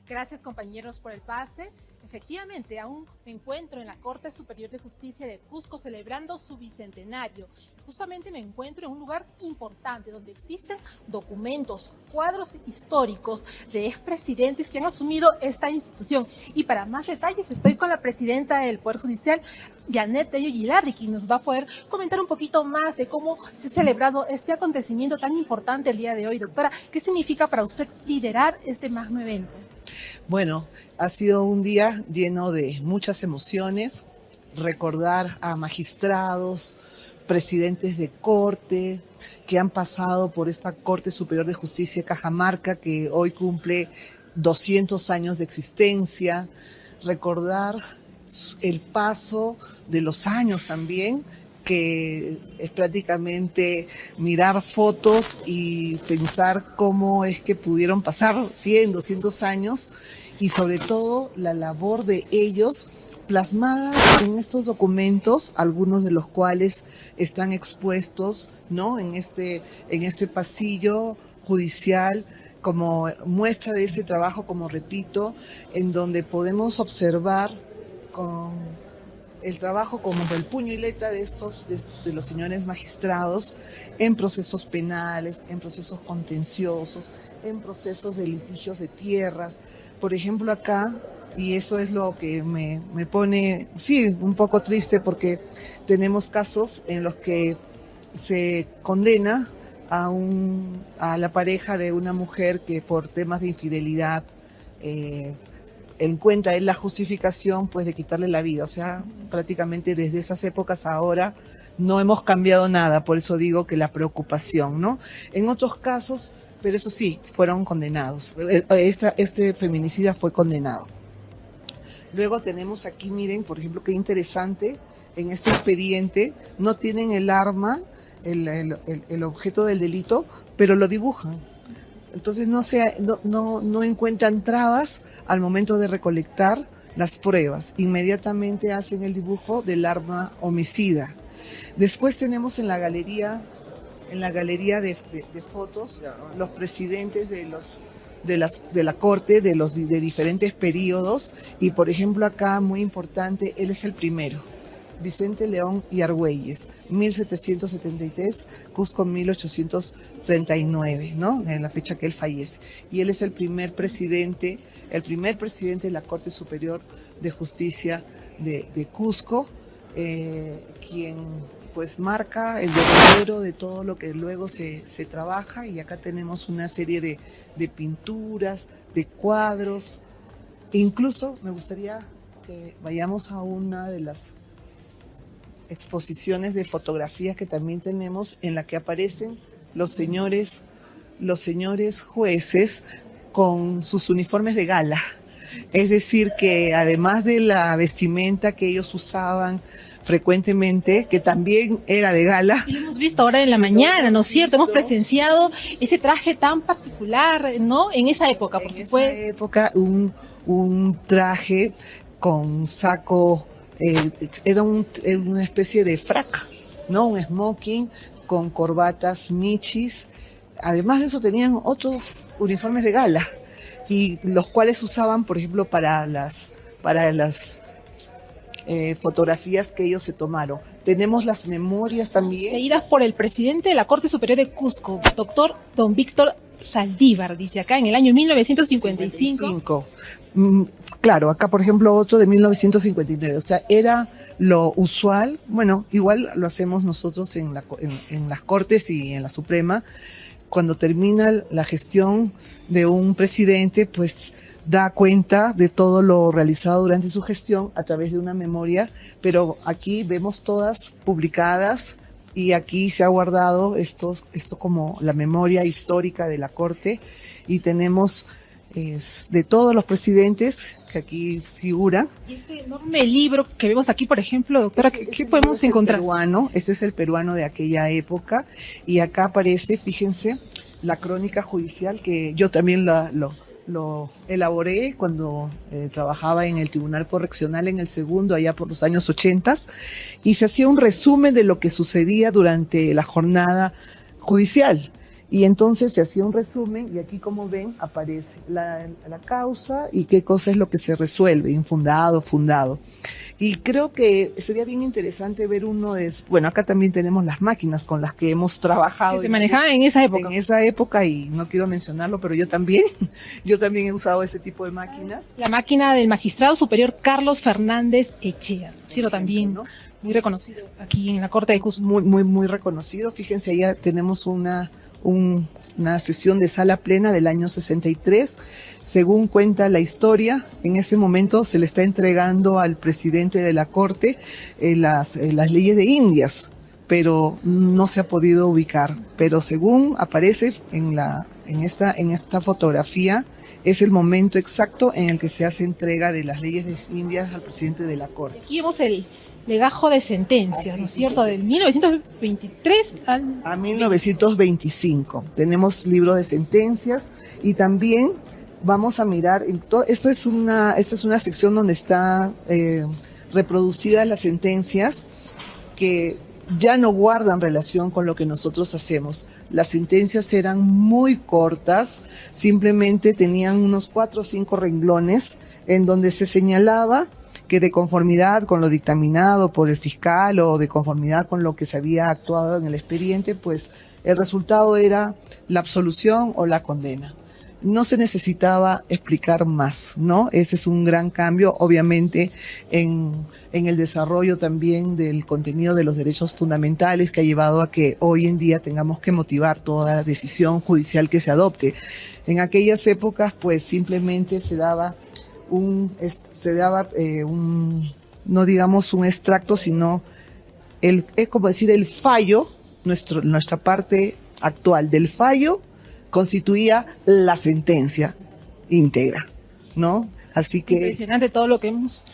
Gracias, compañeros, por el pase. Efectivamente, aún me encuentro en la Corte Superior de Justicia de Cusco celebrando su bicentenario. Justamente me encuentro en un lugar importante donde existen documentos, cuadros históricos de expresidentes que han asumido esta institución. Y para más detalles estoy con la presidenta del Poder Judicial, Janet Tello Gilardi, quien nos va a poder comentar un poquito más de cómo se ha celebrado este acontecimiento tan importante el día de hoy. Doctora, ¿qué significa para usted liderar este magno evento? Bueno, ha sido un día lleno de muchas emociones, recordar a magistrados, presidentes de corte que han pasado por esta Corte Superior de Justicia de Cajamarca, que hoy cumple 200 años de existencia, recordar el paso de los años también, que es prácticamente mirar fotos y pensar cómo es que pudieron pasar 100, 200 años y sobre todo la labor de ellos plasmada en estos documentos, algunos de los cuales están expuestos, ¿no?, en este pasillo judicial como muestra de ese trabajo, como repito, en donde podemos observar con el trabajo como el puño y letra de los señores magistrados en procesos penales, en procesos contenciosos, en procesos de litigios de tierras. Por ejemplo, acá, y eso es lo que me pone, sí, un poco triste, porque tenemos casos en los que se condena a la pareja de una mujer que por temas de infidelidad encuentra él la justificación pues de quitarle la vida. O sea, prácticamente desde esas épocas a ahora no hemos cambiado nada, por eso digo que la preocupación, ¿no? En otros casos, pero eso sí, fueron condenados. Este feminicida fue condenado. Luego tenemos aquí, miren, por ejemplo, qué interesante, en este expediente no tienen el arma, el objeto del delito, pero lo dibujan. Entonces no encuentran trabas al momento de recolectar las pruebas. Inmediatamente hacen el dibujo del arma homicida. Después tenemos en la galería de fotos los presidentes de la corte de diferentes periodos, y por ejemplo acá, muy importante, él es el primero. Vicente León y Argüelles, 1773, Cusco 1839, ¿no? En la fecha que él fallece. Y él es el primer presidente de la Corte Superior de Justicia de Cusco, quien pues marca el derrotero de todo lo que luego se trabaja. Y acá tenemos una serie de pinturas, de cuadros. Incluso me gustaría que vayamos a una de las exposiciones de fotografías que también tenemos, en la que aparecen los señores jueces con sus uniformes de gala. Es decir, que además de la vestimenta que ellos usaban frecuentemente, que también era de gala. Y lo hemos visto ahora en la mañana, ¿no es cierto? Hemos presenciado ese traje tan particular, ¿no? En esa época, por supuesto. En esa época, un traje con saco, era una especie de frac, ¿no? Un smoking con corbatas michis. Además de eso tenían otros uniformes de gala, y los cuales usaban, por ejemplo, para las fotografías que ellos se tomaron. Tenemos las memorias también. Leídas por el presidente de la Corte Superior de Cusco, doctor don Víctor Saldívar, dice acá, en el año 1955. Claro, acá por ejemplo otro de 1959, o sea, era lo usual. Bueno, igual lo hacemos nosotros en las Cortes y en la Suprema. Cuando termina la gestión de un presidente, pues da cuenta de todo lo realizado durante su gestión a través de una memoria, pero aquí vemos todas publicadas, y aquí se ha guardado esto como la memoria histórica de la Corte, y tenemos de todos los presidentes que aquí figuran. Y este enorme libro que vemos aquí, por ejemplo, doctora, ¿qué podemos encontrar? Este es el peruano de aquella época, y acá aparece, fíjense, la crónica judicial, que yo también lo elaboré cuando trabajaba en el Tribunal Correccional en el segundo, allá por los años 80, y se hacía un resumen de lo que sucedía durante la jornada judicial. Y entonces se hacía un resumen y aquí, como ven, aparece la causa y qué cosa es lo que se resuelve, infundado, fundado. Y creo que sería bien interesante ver bueno, acá también tenemos las máquinas con las que hemos trabajado. Que se manejaban en esa época. En esa época, y no quiero mencionarlo, pero yo también he usado ese tipo de máquinas. La máquina del magistrado superior Carlos Fernández Echea, ¿cierto? También, ¿no? Muy reconocido aquí en la Corte de Cusco. Muy reconocido. Fíjense, allá tenemos una sesión de sala plena del año 63. Según cuenta la historia, en ese momento se le está entregando al presidente de la Corte las leyes de Indias, pero no se ha podido ubicar. Pero según aparece en esta fotografía, es el momento exacto en el que se hace entrega de las leyes de Indias al presidente de la Corte. Aquí vemos el legajo de sentencias, ¿no es cierto? Del 1923 a 1925. Tenemos libro de sentencias y también vamos a mirar, esta es una sección donde está reproducidas las sentencias que ya no guardan relación con lo que nosotros hacemos. Las sentencias eran muy cortas, simplemente tenían unos 4 o 5 renglones en donde se señalaba que de conformidad con lo dictaminado por el fiscal o de conformidad con lo que se había actuado en el expediente, pues el resultado era la absolución o la condena. No se necesitaba explicar más, ¿no? Ese es un gran cambio, obviamente, en el desarrollo también del contenido de los derechos fundamentales, que ha llevado a que hoy en día tengamos que motivar toda decisión judicial que se adopte. En aquellas épocas, pues simplemente se daba no digamos un extracto, sino es como decir el fallo, nuestra parte actual del fallo constituía la sentencia íntegra, ¿no? Así que impresionante todo lo que hemos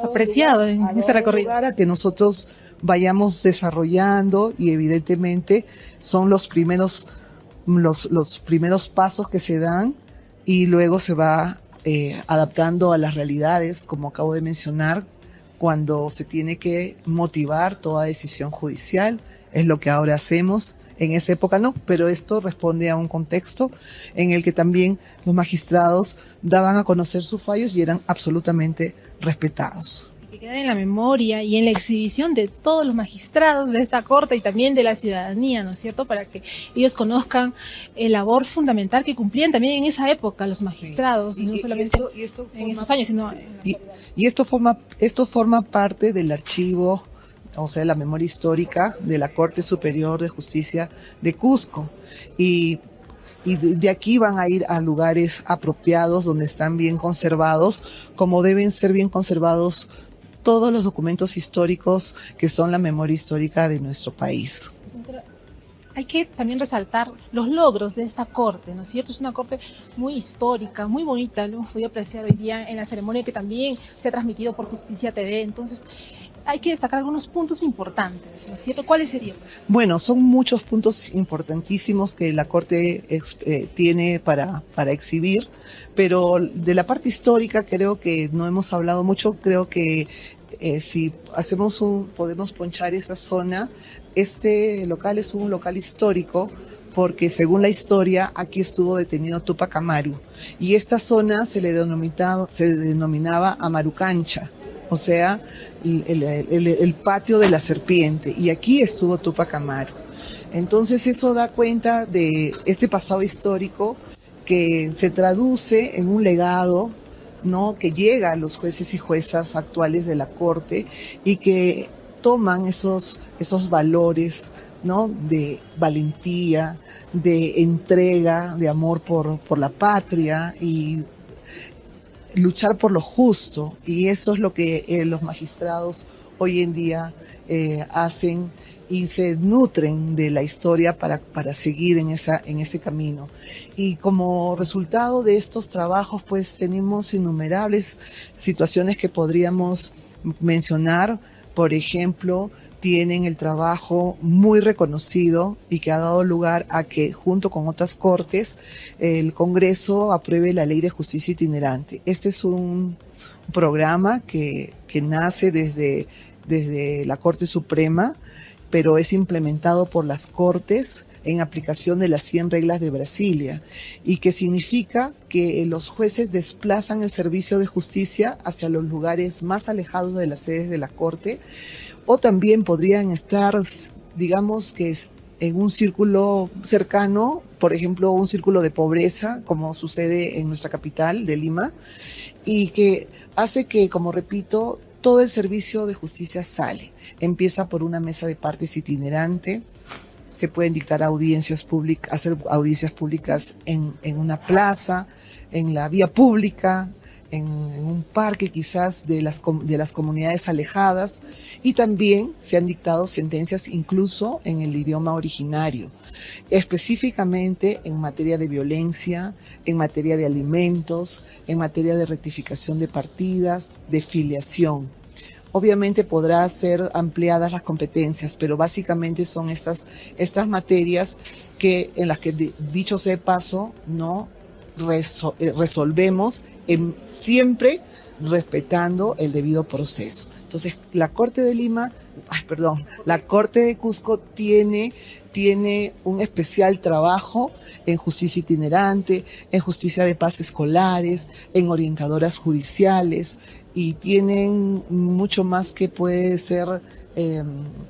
apreciado en este recorrido. Para que nosotros vayamos desarrollando, y evidentemente son los primeros pasos que se dan, y luego se va adaptando a las realidades, como acabo de mencionar, cuando se tiene que motivar toda decisión judicial. Es lo que ahora hacemos. En esa época no, pero esto responde a un contexto en el que también los magistrados daban a conocer sus fallos y eran absolutamente respetados. Que queda en la memoria y en la exhibición de todos los magistrados de esta corte y también de la ciudadanía, ¿no es cierto? Para que ellos conozcan el labor fundamental que cumplían también en esa época los magistrados, sí. Y no solamente en esos años, sino y esto forma parte del archivo, o sea, la memoria histórica de la Corte Superior de Justicia de Cusco. Y de aquí van a ir a lugares apropiados donde están bien conservados, como deben ser bien conservados todos los documentos históricos que son la memoria histórica de nuestro país. Hay que también resaltar los logros de esta corte, ¿no es cierto? Es una corte muy histórica, muy bonita, lo hemos podido apreciar hoy día en la ceremonia que también se ha transmitido por Justicia TV. Entonces, hay que destacar algunos puntos importantes, ¿no es cierto? ¿Cuáles serían? Bueno, son muchos puntos importantísimos que la Corte tiene para exhibir, pero de la parte histórica creo que no hemos hablado mucho. Creo que si podemos ponchar esa zona. Este local es un local histórico porque, según la historia, aquí estuvo detenido Túpac Amaru, y esta zona se denominaba Amarucancha, o sea, el patio de la serpiente, y aquí estuvo Túpac Amaru. Entonces eso da cuenta de este pasado histórico que se traduce en un legado, ¿no?, que llega a los jueces y juezas actuales de la Corte y que toman esos valores, ¿no?, de valentía, de entrega, de amor por la patria y luchar por lo justo. Y eso es lo que los magistrados hoy en día hacen, y se nutren de la historia para seguir en ese camino. Y como resultado de estos trabajos, pues tenemos innumerables situaciones que podríamos mencionar. Por ejemplo, tienen el trabajo muy reconocido y que ha dado lugar a que, junto con otras cortes, el Congreso apruebe la Ley de Justicia Itinerante. Este es un programa que nace desde la Corte Suprema, pero es implementado por las cortes en aplicación de las 100 reglas de Brasilia, y que significa que los jueces desplazan el servicio de justicia hacia los lugares más alejados de las sedes de la Corte, o también podrían estar, digamos que en un círculo cercano, por ejemplo, un círculo de pobreza, como sucede en nuestra capital de Lima, y que hace que, como repito, todo el servicio de justicia sale. Empieza por una mesa de partes itinerante, se pueden dictar audiencias públicas, hacer audiencias públicas en una plaza, en la vía pública, en un parque quizás de las comunidades alejadas, y también se han dictado sentencias incluso en el idioma originario, específicamente en materia de violencia, en materia de alimentos, en materia de rectificación de partidas, de filiación. Obviamente podrá ser ampliadas las competencias, pero básicamente son estas materias en las que, dicho sea de paso, no resolvemos siempre respetando el debido proceso. Entonces, la Corte de Cusco tiene un especial trabajo en justicia itinerante, en justicia de paz escolares, en orientadoras judiciales, y tienen mucho más que puede ser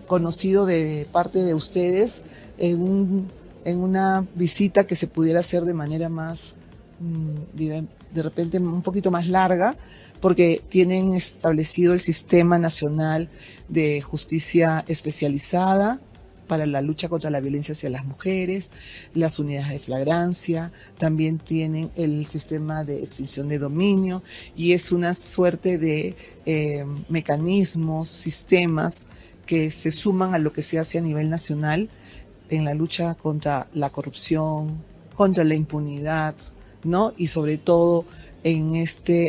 conocido de parte de ustedes en una visita que se pudiera hacer de manera más, de repente un poquito más larga, porque tienen establecido el Sistema Nacional de Justicia Especializada para la lucha contra la violencia hacia las mujeres, las unidades de flagrancia, también tienen el sistema de extinción de dominio, y es una suerte de mecanismos, sistemas que se suman a lo que se hace a nivel nacional en la lucha contra la corrupción, contra la impunidad, ¿no? Y sobre todo en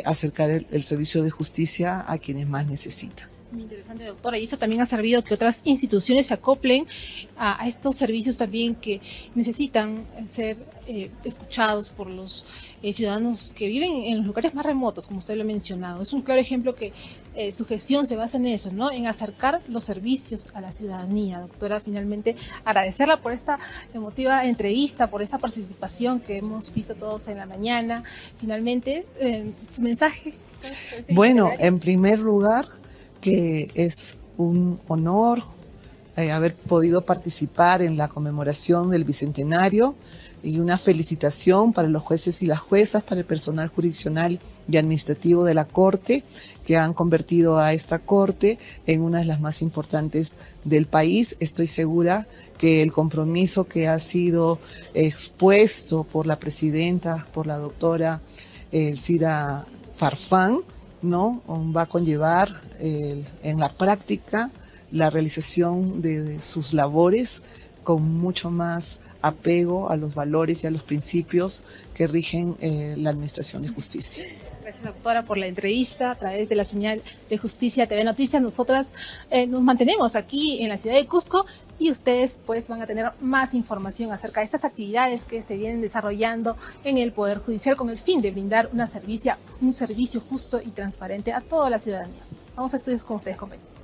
acercar el servicio de justicia a quienes más necesitan. Muy interesante, doctora, y eso también ha servido que otras instituciones se acoplen a estos servicios también que necesitan ser escuchados por los ciudadanos que viven en los lugares más remotos, como usted lo ha mencionado. Es un claro ejemplo que su gestión se basa en eso, ¿no? En acercar los servicios a la ciudadanía. Doctora, finalmente agradecerla por esta emotiva entrevista, por esa participación que hemos visto todos en la mañana. Finalmente, su mensaje. Bueno, en primer lugar, que es un honor haber podido participar en la conmemoración del Bicentenario, y una felicitación para los jueces y las juezas, para el personal jurisdiccional y administrativo de la Corte, que han convertido a esta Corte en una de las más importantes del país. Estoy segura que el compromiso que ha sido expuesto por la presidenta, por la doctora Elcira Farfán, ¿no? Va a conllevar en la práctica la realización de sus labores con mucho más apego a los valores y a los principios que rigen la administración de justicia. Gracias, doctora, por la entrevista a través de la señal de Justicia TV Noticias. Nosotras nos mantenemos aquí en la ciudad de Cusco, y ustedes pues van a tener más información acerca de estas actividades que se vienen desarrollando en el Poder Judicial con el fin de brindar un servicio justo y transparente a toda la ciudadanía. Vamos a estudios con ustedes, compañeros.